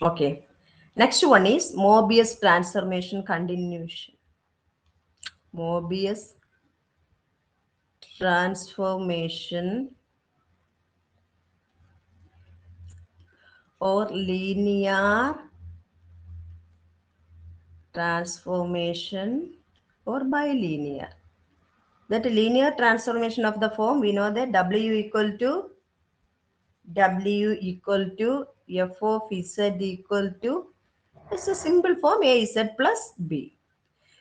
Okay. Next one is Mobius transformation continuation. Mobius transformation or linear transformation or bilinear. That linear transformation of the form, we know that W equal to F of Z equal to, it's a simple form A Z plus B.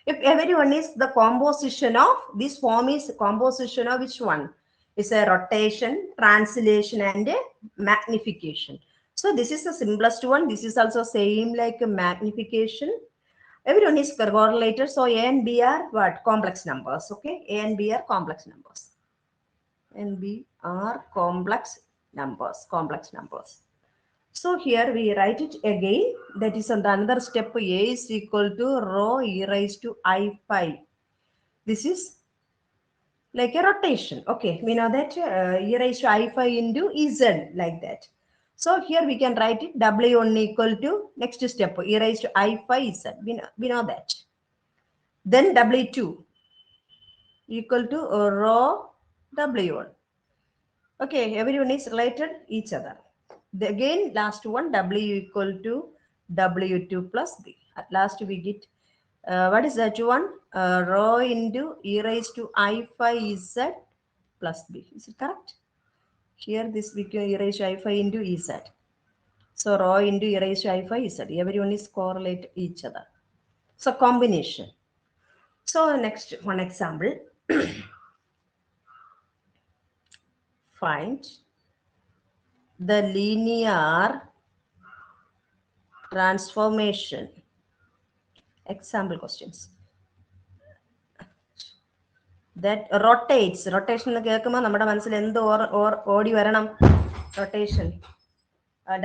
If everyone is the composition of this form is composition of which one? It's a rotation, translation, and a magnification. So this is the simplest one. This is also same like a magnification. Everyone is correlated. So A and B are what? Complex numbers. Okay. A and B are complex numbers. And B are complex numbers. So here we write it again. That is another step. A is equal to rho e raised to I pi. This is like a rotation. Okay, we know that e raised to I pi into Z like that. So here we can write it W1 equal to next step e raised to I pi Z. We know that. Then W2 equal to rho W1. Okay, everyone is related each other. Again, last one, W equal to W2 plus B. At last we get, what is that one? Rho into e raised to I phi Z plus B. Is it correct? Here this became e raised to I phi into Z. So rho into e raised to I phi Z. Everyone is correlate each other. So combination. So next one example. Find the linear transformation. Example questions. That rotates. Rotation എന്ന് കേൾക്കുമ്പോൾ നമ്മുടെ മനസ്സിൽ എന്ത് ഓടി വരണം? Rotation.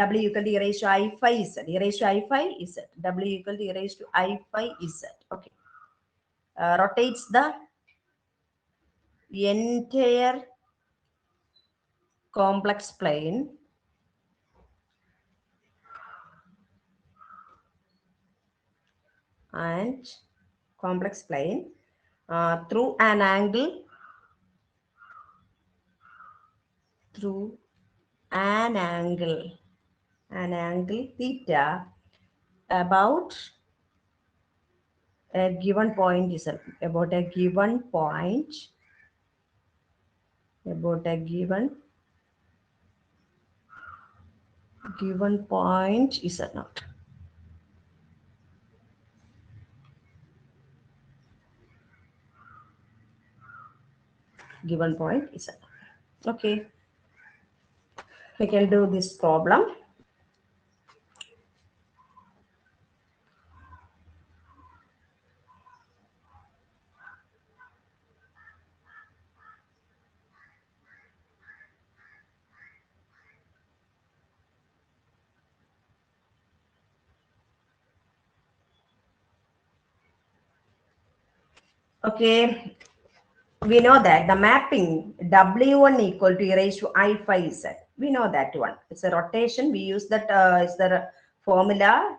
W equal to e raised to I phi Z. E raised to I phi Z. W equal to e raised to I phi Z. Okay. Rotates the entire complex plane and complex plane through an angle theta about a given point is about a given point is not given point is not. Okay, we can do this problem. Okay, we know that the mapping W1 equal to e raised to I phi Z. We know that one. It's a rotation. We use that is the formula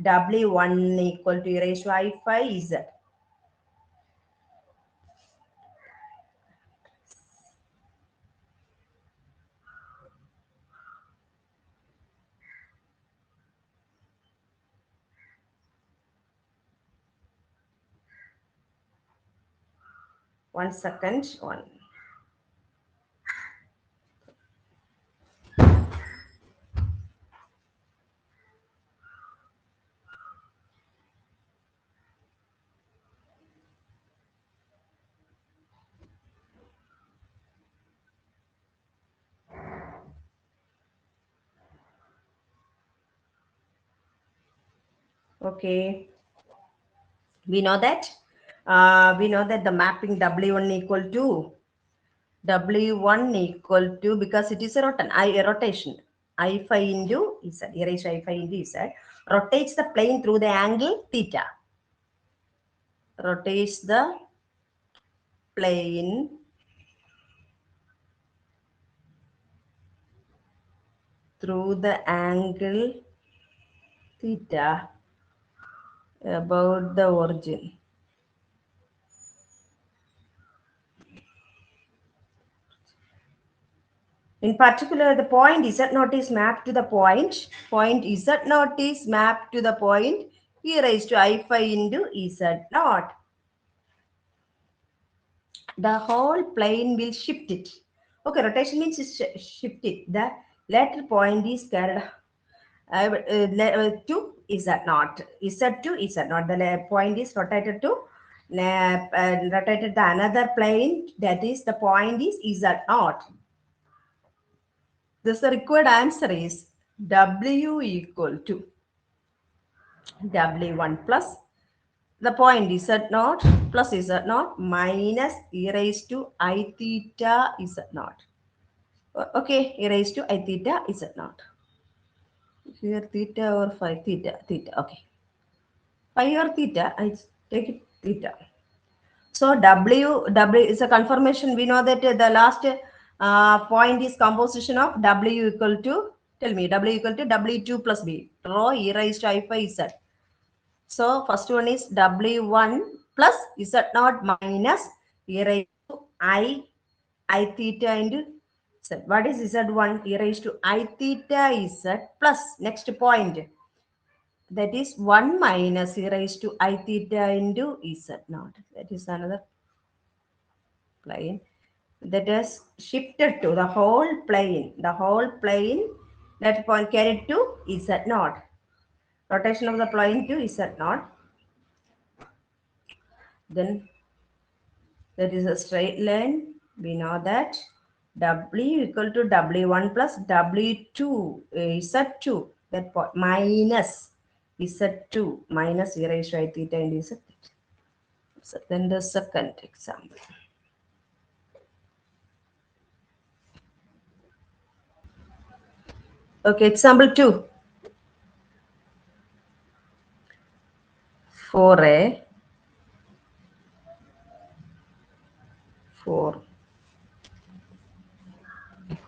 W1 equal to e raised to I phi Z. 1 second. One. Okay. We know that. The mapping W1 equal to because it is a rotation. I phi into Z. Erase I phi into Z. Rotates the plane through the angle theta. Rotates the plane through the angle theta about the origin. In particular, the point Z naught is mapped to the point Z naught is mapped to the point e raised to I phi into Z naught. The whole plane will shift it. Okay, rotation means shift it. The latter point is carried to Z naught. Z to Z naught. The point is rotated to rotated the another plane, that is the point is Z naught. Thus the required answer is W equal to W1 plus the point Z naught plus Z naught minus e raised to I theta Z naught. Okay, e raised to I theta Z naught. Here theta or phi, theta. Okay. Phi or theta, I take it theta. So W is a confirmation. We know that the last point is composition of W equal to, tell me, W equal to W2 plus B. Rho e raised to I phi Z. So first one is W1 plus Z naught minus e raised to I theta into Z. What is Z1? E raised to I theta Z plus next point. That is 1 minus e raised to I theta into Z naught. That is another plane that is shifted to the whole plane. The whole plane that point carried to Z naught. Rotation of the plane to Z naught. Then that is a straight line. We know that W equal to W1 plus W2 Z2. That point minus Z2 minus e raised to I theta and Z. So then the second example. Okay, example 2. For a 4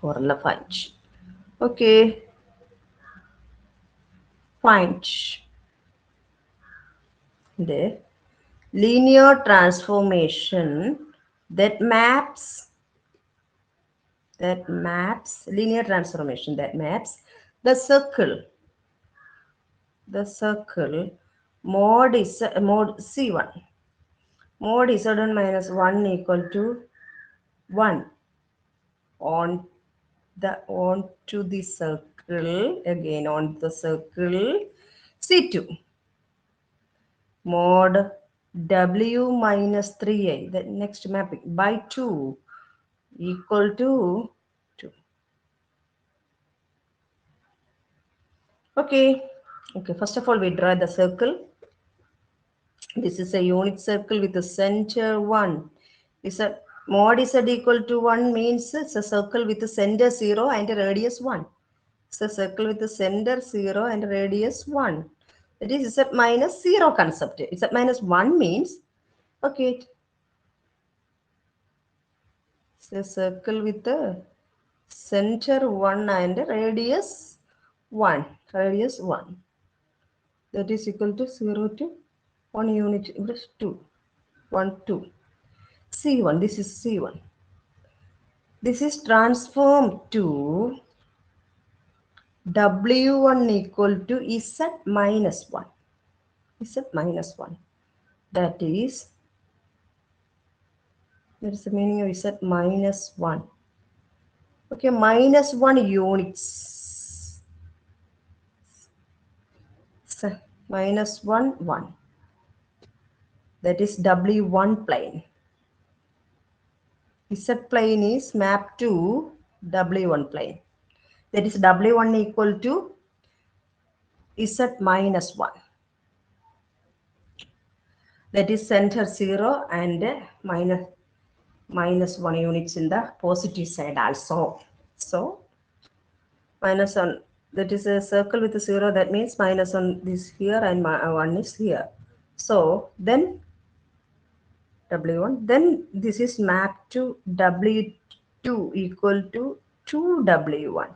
la find. Okay, find the linear transformation that maps linear transformation that maps the circle mod is mod C1 mod Z1 minus 1 equal to 1 on onto the circle, again on the circle C2 mod W minus 3i, the next mapping by 2 equal to 2. Okay, first of all we draw the circle. This is a unit circle with the center 1. Is a mod Z equal to 1 means it's a circle with the center 0 and a radius 1. It's a circle with the center 0 and a radius 1. That is Z minus 0 concept. Z minus 1 means, okay, it's a circle with the center 1 and a radius 1. Radius 1. That is equal to 0 to 1 unit, 2. 1, 2. C1, this is C1. This is transformed to W1 equal to Z minus 1. Z minus 1. That is the meaning of Z minus 1. Okay, minus 1 units. So, minus 1, 1. That is W1 plane. Z plane is mapped to W1 plane. That is W1 equal to Z minus 1. That is center 0 and minus 1 units in the positive side also. So minus 1, that is a circle with a 0, that means minus 1 is here and 1 is here. So then W1, then this is mapped to W2 equal to 2W1.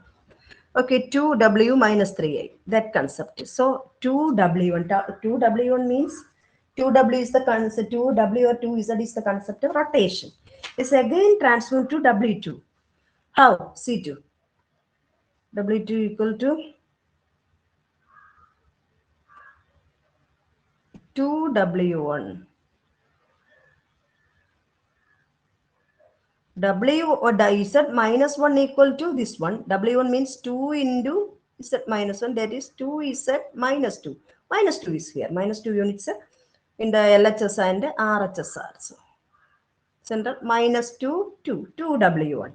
Okay, 2w minus 3i, that concept. So 2w1, 2w1 means 2w is the concept, 2w or 2z is the concept of rotation. It's again transformed to w2. How? C2. W2 equal to 2w1. W or the z minus 1 equal to this one. W1 means 2 into z minus 1, that is 2z minus 2. Minus 2 is here. Minus 2 units in the LHS and RHS. So center minus 2, 2, 2w1.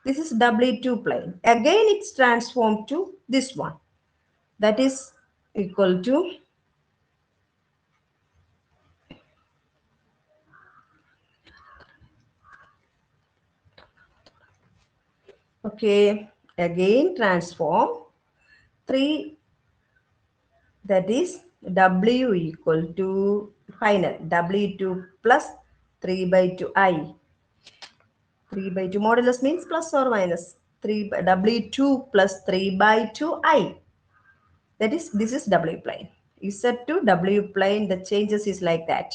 This is W2 plane. Again, it's transformed to this one. That is equal to, okay, again transform 3, that is W equal to final W2 plus 3 by 2i. 3 by 2 modulus means plus or minus 3 by W2 plus 3 by 2i. That is, this is W plane. Z to W plane, the changes is like that.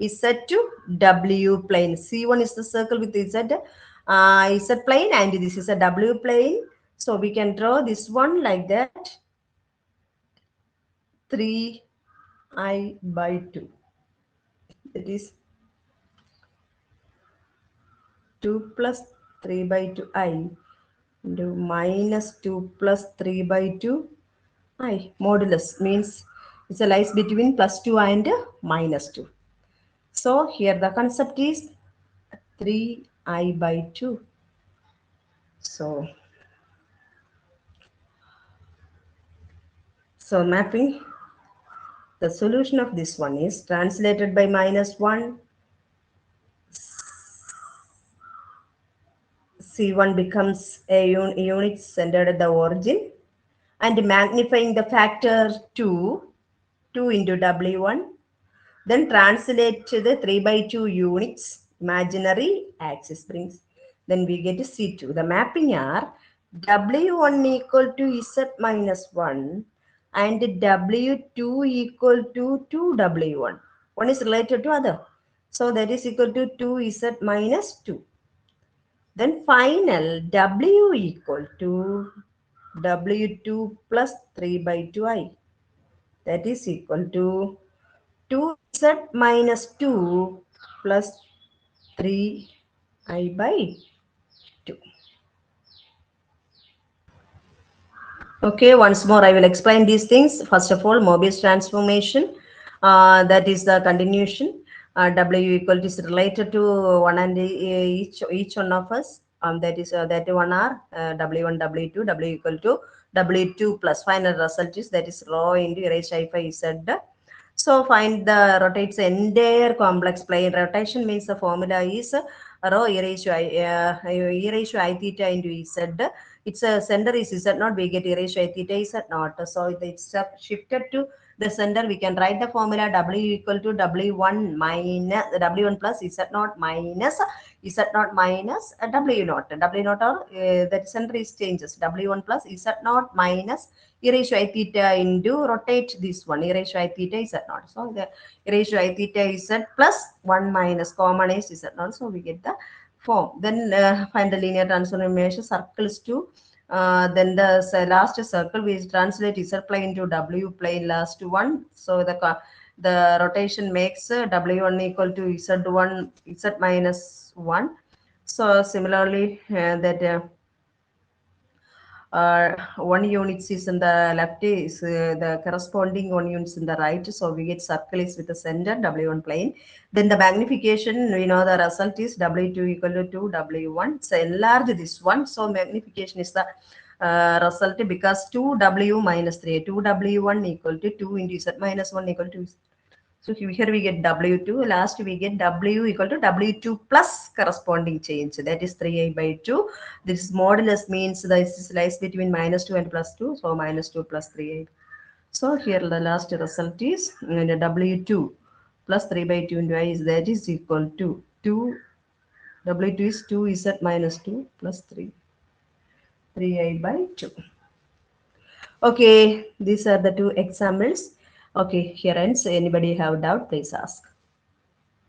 Z to W plane. C1 is the circle with Z, Z plane, and this is a W plane. So we can draw this one like that. 3i by 2. That is 2 plus 3 by 2i into minus 2 plus 3 by 2i. Modulus means it's a lies between plus 2 and minus 2. So here the concept is 3i by 2. So mapping, the solution of this one is translated by minus 1. C1 becomes a unit centered at the origin, and magnifying the factor 2, 2 into W1, then translate to the 3 by 2 units, imaginary axis brings, then we get C2. The mapping are W1 equal to Z minus 1 and W2 equal to 2W1. One is related to other. So that is equal to 2Z minus 2. Then final W equal to W2 plus 3 by 2i. That is equal to 2z minus 2 plus 3i by 2. Okay, once more I will explain these things. First of all, Mobius transformation, that is the continuation. W equal to is related to one and each one of us. That is that one are W1, W2, W equal to W2 plus final result is, that is rho into e raised to I5 Z. So find the rotates entire complex plane. Rotation means the formula is rho e raised to I theta into Z. It's a center is Z naught, we get e raised to I theta Z naught. So it's shifted to the center. We can write the formula W equal to W1 minus W1 plus Z naught minus Z naught minus W naught. W naught or that center is changes. W1 plus Z naught minus e raised to I theta into rotate this one. E raised to I theta is Z naught. So the e raised to I theta is Z plus 1 minus common is Z naught. So we get the form. Then find the linear transformation circles to then the last circle we translate Z plane into W plane last one. So the rotation makes W1 equal to Z1 Z minus 1. So similarly that one unit is in the left is the corresponding one units in the right. So we get circle is with the center W1 plane. Then the magnification, we know the result is W2 equal to 2 W1. So enlarge this one. So magnification is the result, because 2W minus 3, 2W1 equal to 2 into Z minus 1 equal to. So here we get W2, last we get W equal to W2 plus corresponding change, that is 3i by 2. This modulus means this lies between minus 2 and plus 2, so minus 2 plus 3i. So here the last result is W2 plus 3 by 2 into I is, that is equal to 2, W2 is 2Z minus 2 plus 3, 3i by 2. Okay, these are the two examples. Okay, here ends. Anybody have doubt, please ask.